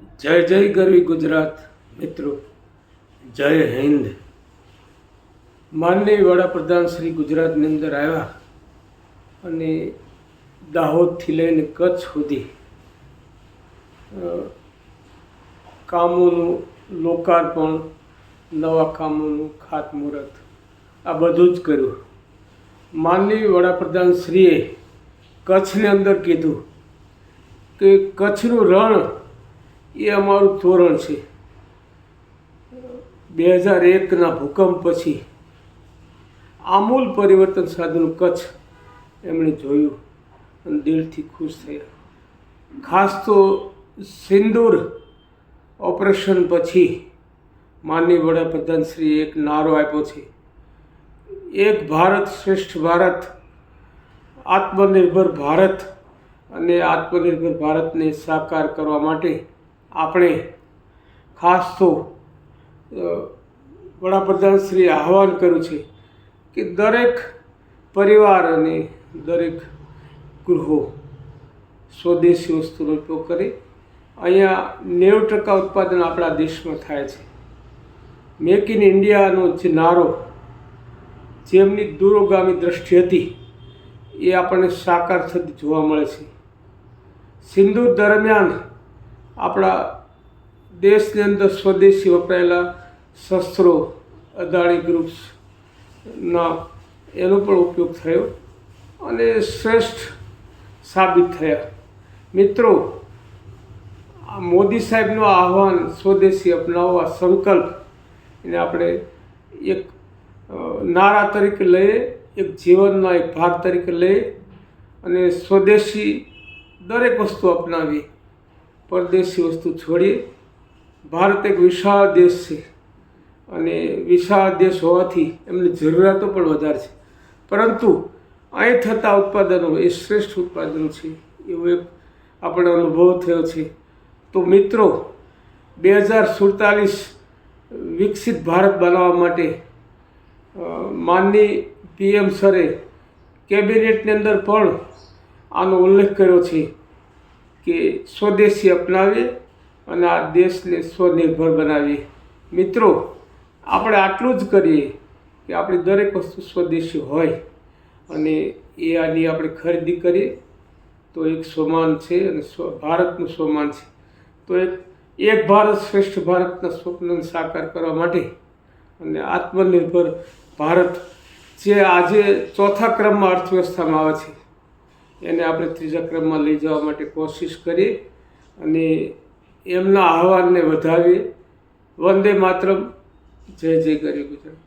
જય જય ગરવી ગુજરાત મિત્રો, જય હિન્દ. માનનીય વડાપ્રધાન શ્રી ગુજરાતની અંદર આવ્યા અને દાહોદથી લઈને કચ્છ સુધી કામોનું લોકાર્પણ, નવા કામોનું ખાતમુહૂર્ત આ બધું જ કર્યું. માનનીય વડાપ્રધાન શ્રીએ કચ્છની અંદર કીધું કે કચ્છનું રણ એ અમારું તોરણ છે. 2001ના ભૂકંપ પછી આમૂલ પરિવર્તન સાધનું કચ્છ એમણે જોયું અને દિલથી ખુશ થયા. ખાસ તો સિંદૂર ઓપરેશન પછી માનનીય વડાપ્રધાનશ્રીએ એક નારો આપ્યો છે, એક ભારત શ્રેષ્ઠ ભારત, આત્મનિર્ભર ભારત. અને આત્મનિર્ભર ભારતને સાકાર કરવા માટે આપણે ખાસ તો વડાપ્રધાનશ્રીએ આહ્વાન કર્યું છે કે દરેક પરિવાર અને દરેક ગૃહો સ્વદેશી વસ્તુનો ઉપયોગ કરે. અહીંયા 90% ઉત્પાદન આપણા દેશમાં થાય છે. મેક ઇન ઇન્ડિયાનો જે નારો, જેમની દૂરોગામી દ્રષ્ટિ હતી એ આપણને સાકાર થતી જોવા મળે છે. સિંધુ દરમિયાન આપણા દેશની અંદર સ્વદેશી વપરાયેલા શસ્ત્રો અદાણી ગ્રુપ્સના એનો પણ ઉપયોગ થયો અને શ્રેષ્ઠ સાબિત થયા. મિત્રો, આ મોદી સાહેબનું આહ્વાન સ્વદેશી અપનાવવા સંકલ્પ એને આપણે એક નારા તરીકે લઈએ, એક જીવનના એક ભાગ તરીકે લઈએ અને સ્વદેશી દરેક વસ્તુ અપનાવીએ, પરદેશી વસ્તુ છોડીએ. ભારત એક વિશાળ દેશ છે અને વિશાળ દેશ હોવાથી એમની જરૂરિયાતો પણ વધારે છે, પરંતુ અહીં થતા ઉત્પાદનો એ શ્રેષ્ઠ ઉત્પાદનો છે એવો એક આપણને અનુભવ થયો છે. તો મિત્રો, 2047 વિકસિત ભારત બનાવવા માટે માનનીય PM સરે કેબિનેટની અંદર પણ આનો ઉલ્લેખ કર્યો છે કે સ્વદેશી અપનાવીએ અને આ દેશને સ્વનિર્ભર બનાવીએ. મિત્રો, આપણે આટલું જ કરીએ કે આપણી દરેક વસ્તુ સ્વદેશી હોય અને એ આની આપણે ખરીદી કરીએ તો એક સ્વમાન છે અને ભારતનું સ્વમાન છે. તો એક ભારત શ્રેષ્ઠ ભારતના સ્વપ્નને સાકાર કરવા માટે અને આત્મનિર્ભર ભારત જે આજે ચોથા ક્રમમાં અર્થવ્યવસ્થામાં આવે છે એને આપણે ત્રીજા ક્રમમાં લઈ જવા માટે કોશિશ કરીએ અને એમના આહ્વાનને વધાવીએ. વંદે માતરમ. જય જય ગરવી ગુજરાત.